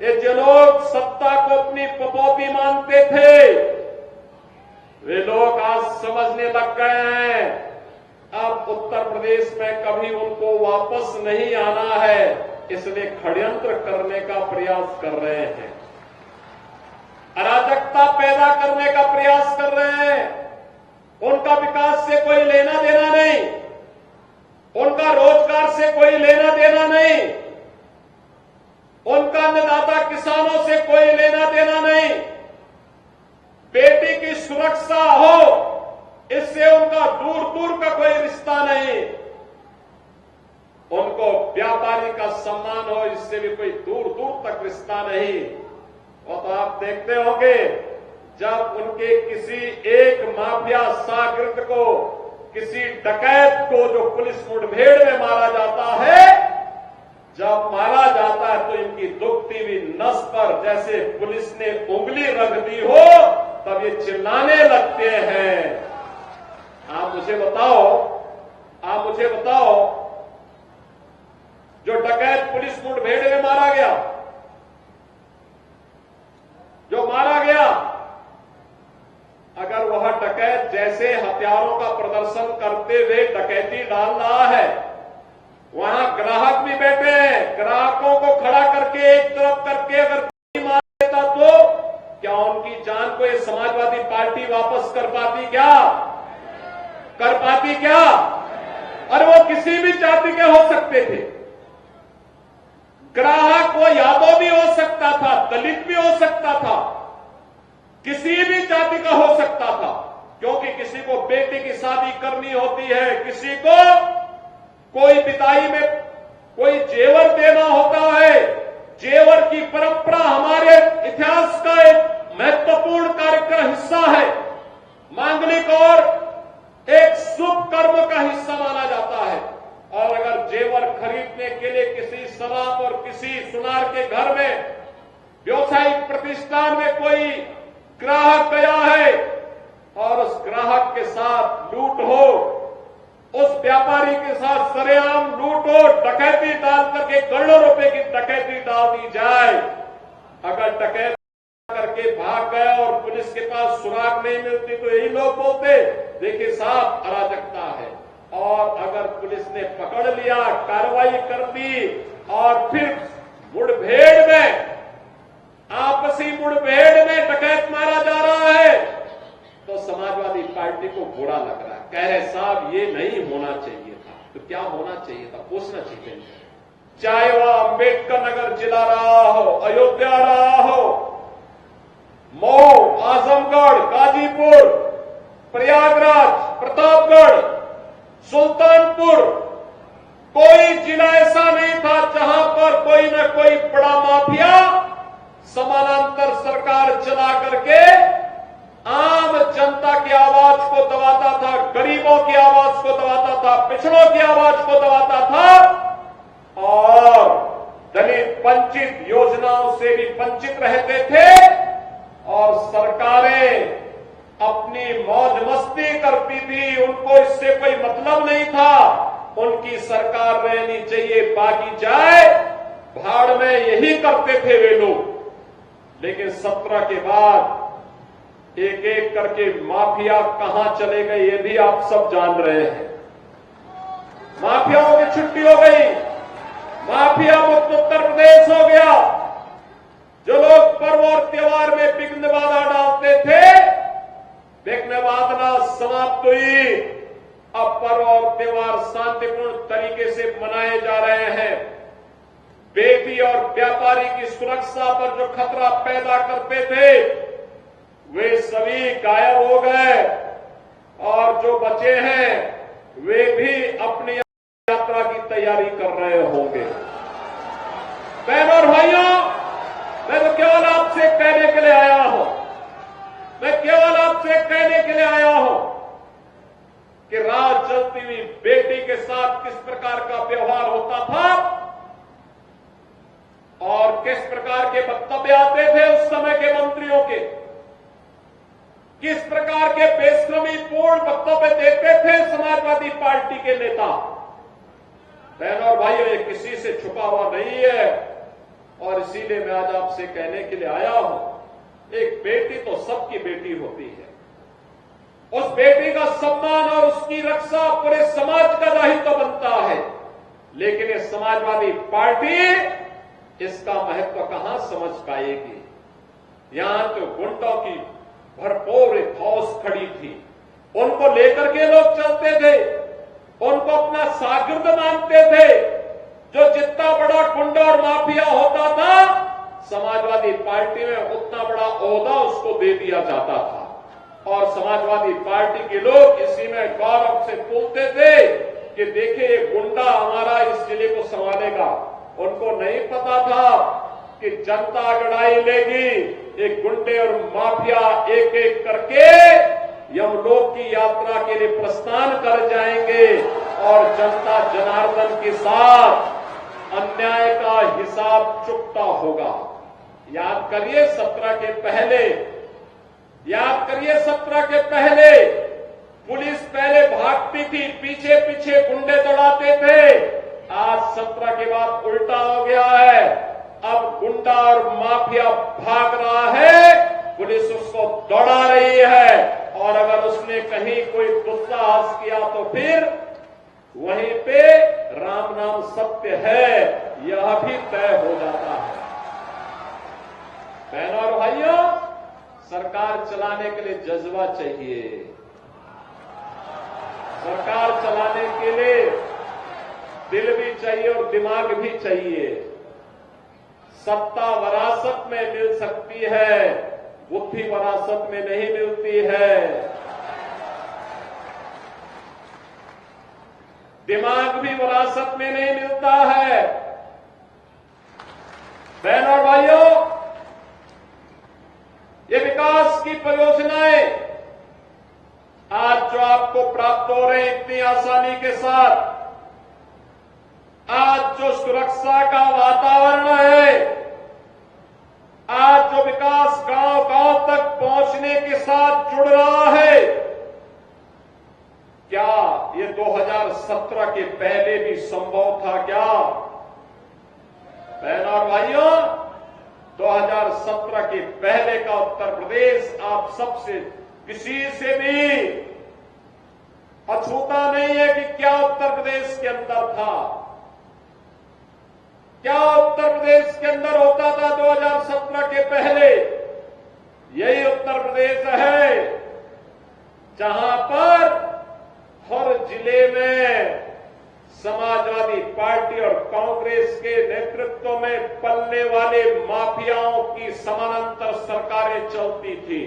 ये जो लोग सत्ता को अपनी पपौती मानते थे, वे लोग आज समझने लग गए हैं अब उत्तर प्रदेश में कभी उनको वापस नहीं आना है, इसलिए षड्यंत्र करने का प्रयास कर रहे हैं, अराजकता पैदा करने का प्रयास कर रहे हैं। उनका विकास से कोई लेना देना नहीं, उनका रोजगार से कोई लेना देना नहीं, उनका अन्नदाता किसानों से कोई लेना देना नहीं। बेटी की सुरक्षा हो, इससे उनका दूर दूर का कोई रिश्ता नहीं। उनको व्यापारी का सम्मान हो, इससे भी कोई दूर दूर तक रिश्ता नहीं। और तो आप देखते होंगे जब उनके किसी एक माफिया सागिर्द को, किसी डकैत को जो पुलिस मुठभेड़ में मारा जाता है, जब मारा जाता है तो इनकी दुखती हुई नस पर जैसे पुलिस ने उंगली रख दी हो, तब ये चिल्लाने लगते हैं। आप मुझे बताओ, जो डकैत पुलिस मुठभेड़ में मारा गया, अगर वह डकैत जैसे हथियारों का प्रदर्शन करते हुए डकैती डाल रहा है, वहां ग्राहक भी बैठे हैं, ग्राहकों को खड़ा करके एक तरफ करके अगर गोली मार देता तो क्या उनकी जान को ये समाजवादी पार्टी वापस कर पाती क्या? और वो किसी भी जाति के हो सकते थे। ग्राहक वो यादव भी हो सकता था, दलित भी हो सकता था, किसी भी जाति का हो सकता था, क्योंकि किसी को बेटे की शादी करनी होती है, किसी को कोई विदाई में कोई जेवर देना होता है। जेवर की परंपरा हमारे इतिहास का एक महत्वपूर्ण कार्यक्रम हिस्सा है, मांगलिक और एक शुभ कर्म का हिस्सा माना जाता है। और अगर जेवर खरीदने के लिए किसी शराब और किसी सुनार के घर में, व्यवसायिक प्रतिष्ठान में कोई ग्राहक गया है और उस ग्राहक के साथ लूट हो, उस व्यापारी के साथ सरेआम लूट हो, डकैती डाल करके करोड़ों रुपए की डकैती डाल दी जाए, अगर डकैती करके भाग गया और पुलिस के पास सुराग नहीं मिलती तो यही लोग बोलते देखिए साहब अराजकता है। और अगर पुलिस ने पकड़ लिया, कार्रवाई कर दी और फिर मुठभेड़ में, आपसी मुठभेड़ में डकैत मारा जा रहा है, तो समाजवादी पार्टी को बुरा लग रहा है, कह रहे साहब ये नहीं होना चाहिए था। तो क्या होना चाहिए था? पूछना चाहिए। चाहे वह अंबेडकर नगर जिला रहा हो, अयोध्या रहा हो, मऊ, आजमगढ़, गाजीपुर, प्रयागराज, प्रतापगढ़, सुल्तानपुर, कोई जिला ऐसा नहीं था जहां पर कोई न कोई बड़ा माफिया समानांतर सरकार चला करके आम जनता की आवाज को दबाता था, गरीबों की आवाज को दबाता था, पिछड़ों की आवाज को दबाता था और दलित वंचित योजनाओं से भी वंचित रहते थे। और सरकारें अपनी मौज मस्ती करती थी, उनको इससे कोई मतलब नहीं था, उनकी सरकार रहनी चाहिए, बाकी जाए भाड़ में, यही करते थे वे लोग। लेकिन 17 के बाद एक एक करके माफिया कहां चले गए ये भी आप सब जान रहे हैं। माफियाओं की छुट्टी हो गई, माफिया मुक्त उत्तर प्रदेश हो गया। जो लोग पर्व और त्योहार में विघ्न बाधा डालते थे, विघ्न बाधा समाप्त हुई। अब पर्व और त्योहार शांतिपूर्ण तरीके से मनाए जा रहे हैं। बेटी और व्यापारी की सुरक्षा पर जो खतरा पैदा करते थे वे सभी गायब हो गए और जो बचे हैं वे भी अपनी यात्रा की तैयारी कर रहे होंगे। बहनों और भाइयों, मैं तो केवल आपसे कहने के लिए आया हूं, कि रात चलती हुई बेटी के साथ किस प्रकार का व्यवहार होता था और किस प्रकार के वक्तव्य आते थे उस समय के मंत्रियों के, किस प्रकार के बेशर्मी पूर्ण वक्तव्य देते थे समाजवादी पार्टी के नेता। बहनों और भाइयों, ये किसी से छुपा हुआ नहीं है। और इसीलिए मैं आज आपसे कहने के लिए आया हूं, एक बेटी तो सबकी बेटी होती है। उस बेटी का सम्मान और उसकी रक्षा पूरे समाज का दायित्व बनता है। लेकिन ये समाजवादी पार्टी इसका महत्व कहां समझ पाएगी। यहां तो गुंडों की भरपूर एक फौज खड़ी थी, उनको लेकर के लोग चलते थे, उनको अपना शागिर्द मानते थे। जो जितना बड़ा गुंडा और माफिया होता था, समाजवादी पार्टी में उतना बड़ा ओहदा उसको दे दिया जाता था। और समाजवादी पार्टी के लोग इसी में गौरव से बोलते थे कि देखिए ये गुंडा हमारा इस जिले को संभालेगा। उनको नहीं पता था कि जनता लड़ाई लेगी, एक गुंडे और माफिया एक एक करके यमलोक की यात्रा के लिए प्रस्थान कर जाएंगे और जनता जनार्दन के साथ अन्याय का हिसाब चुकता होगा। याद करिए 17 के पहले, याद करिए 17 के पहले पुलिस पहले भागती थी, पीछे पीछे गुंडे दौड़ाते थे। आज 17 के बाद उल्टा हो गया है। अब गुंडा और माफिया भाग रहा है, पुलिस उसको दौड़ा रही है। और अगर उसने कहीं कोई दुस्साहस किया तो फिर वहीं पे राम नाम सत्य है, यह भी तय हो जाता है। बहनों और भाइयों, सरकार चलाने के लिए जज्बा चाहिए। सरकार चलाने के लिए दिल भी चाहिए और दिमाग भी चाहिए। सत्ता विरासत में मिल सकती है, बुद्धि विरासत में नहीं मिलती है। दिमाग भी विरासत में नहीं मिलता है। बहनों और भाइयों, ये विकास की परियोजनाएं आज जो आपको प्राप्त हो रहे हैं इतनी आसानी के साथ, आज जो सुरक्षा का वातावरण है, आज जो विकास गांव गांव तक पहुंचने के साथ जुड़ रहा है, क्या ये 2017 के पहले भी संभव था क्या? बहनों और भाइयों, 2017 के पहले का उत्तर प्रदेश आप सबसे किसी से भी अछूता नहीं है कि क्या उत्तर प्रदेश के अंदर था, क्या उत्तर प्रदेश के अंदर होता था 2017 के पहले। यही उत्तर प्रदेश है जहां पर हर जिले में समाजवादी पार्टी और कांग्रेस के नेतृत्व में पलने वाले माफियाओं की समानांतर सरकारें चलती थी।